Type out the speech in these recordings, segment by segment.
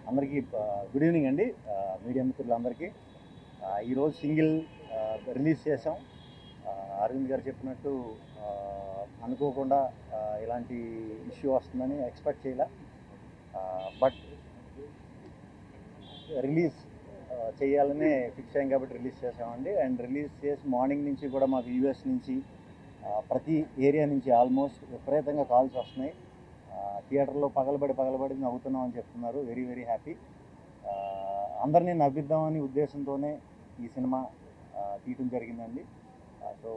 అందరికీ good evening అండి. Media మిత్రులందరికీ ఈరోజు సింగిల్ రిలీజ్ చేసాం. అరవింద్ గారు చెప్పినట్టు అనుకోకుండా ఇలాంటి ఇష్యూ వస్తుందని ఎక్స్పెక్ట్ చేయలే. బట్ రిలీజ్ చేయాలనే ఫిక్స్ అయ్యాం కాబట్టి రిలీజ్ చేసామండి. అండ్ రిలీజ్ చేసి మార్నింగ్ నుంచి కూడా మాకు యూఎస్ నుంచి ప్రతి ఏరియా నుంచి ఆల్మోస్ట్ విపరీతంగా కాల్స్ వస్తున్నాయి. థియేటర్లో పగలబడి నవ్వుతున్నాం అని చెప్తున్నారు. Very very happy. అందరినీ నవ్విద్దామని ఉద్దేశంతోనే ఈ సినిమా తీయటం జరిగిందండి. సో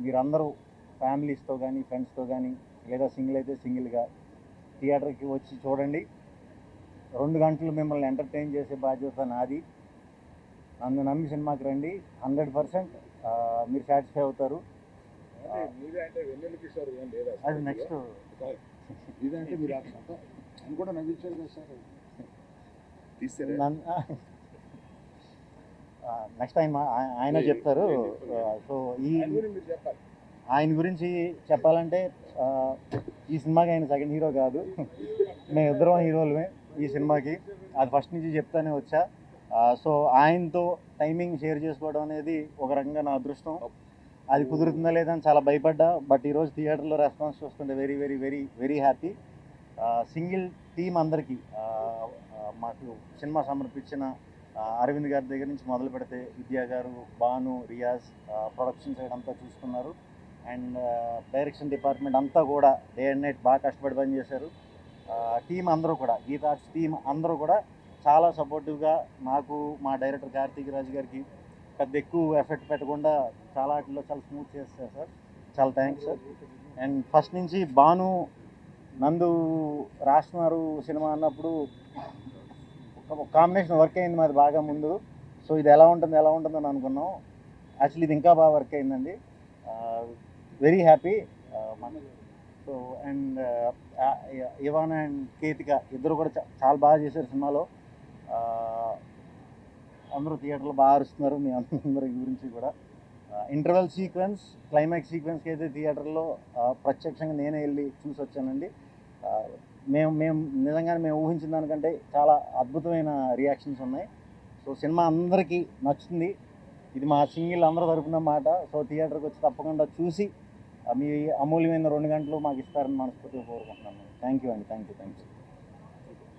మీరందరూ ఫ్యామిలీస్తో కానీ ఫ్రెండ్స్తో కానీ లేదా సింగిల్ అయితే సింగిల్గా థియేటర్కి వచ్చి చూడండి. 2 గంటలు మిమ్మల్ని ఎంటర్టైన్ చేసే బాధ్యత నాది. నన్ను నమ్మి సినిమాకి రండి. 100% మీరు సాటిస్ఫై అవుతారు. అది నెక్స్ట్ నెక్స్ట్ ఆయన చెప్తారు. సో ఆయన గురించి చెప్పాలంటే ఈ సినిమాకి ఆయన సెకండ్ హీరో కాదు, మేము ఇద్దరం హీరోలమే ఈ సినిమాకి. అది ఫస్ట్ నుంచి చెప్తానే వచ్చా. సో ఆయనతో టైమింగ్ షేర్ చేసుకోవడం అనేది ఒక రకంగా నా అదృష్టం. అది కుదురుతుందా లేదా అని చాలా భయపడ్డా. బట్ ఈరోజు థియేటర్లో రెస్పాన్స్ చూస్తుంటే very very very very happy. Single team అందరికీ మాకు సినిమా సమర్పించిన అరవింద్ గారి దగ్గర నుంచి మొదలు పెడితే విద్యా గారు, భాను, రియాజ్, ప్రొడక్షన్ సైడ్ అంతా చూసుకున్నారు. అండ్ డైరెక్షన్ డిపార్ట్మెంట్ అంతా కూడా డే అండ్ నైట్ బాగా కష్టపడి పని చేశారు. టీం అందరూ కూడా, గీతా ఆర్ట్స్ టీం అందరూ కూడా చాలా సపోర్టివ్గా నాకు, మా డైరెక్టర్ కార్తీక్ రాజు గారికి పెద్ద ఎక్కువ ఎఫెక్ట్ పెట్టకుండా చాలా వాటిలో చాలా స్మూత్ చేస్తారు సార్. చాలా థ్యాంక్స్ సార్. అండ్ ఫస్ట్ నుంచి భాను నందు రాస్తున్నారు సినిమా అన్నప్పుడు ఒక కాంబినేషన్ వర్క్ అయింది మాది బాగా ముందు. సో ఇది ఎలా ఉంటుందని అనుకున్నాం. యాక్చువల్లీ ఇది ఇంకా బాగా వర్క్ అయిందండి. Very happy. So and Ivan and Ketika ఇద్దరు కూడా చాలా బాగా చేశారు సినిమాలో. అందరూ థియేటర్లో బాగా అరుస్తున్నారు. మీ అందరి గురించి కూడా ఇంటర్వెల్ సీక్వెన్స్, క్లైమాక్స్ సీక్వెన్స్కి అయితే థియేటర్లో ప్రత్యక్షంగా నేనే వెళ్ళి చూసి వచ్చానండి. మేము నిజంగానే మేము ఊహించిన దానికంటే చాలా అద్భుతమైన రియాక్షన్స్ ఉన్నాయి. సో సినిమా అందరికీ నచ్చుతుంది. ఇది మా సింగిల్ అందరూ తరపున మాట. సో థియేటర్కి వచ్చి తప్పకుండా చూసి మీ అమూల్యమైన 2 గంటలు మాకు ఇస్తారని మనస్ఫూర్తిగా కోరుకుంటున్నాను. థ్యాంక్ యూ అండి. Thank you.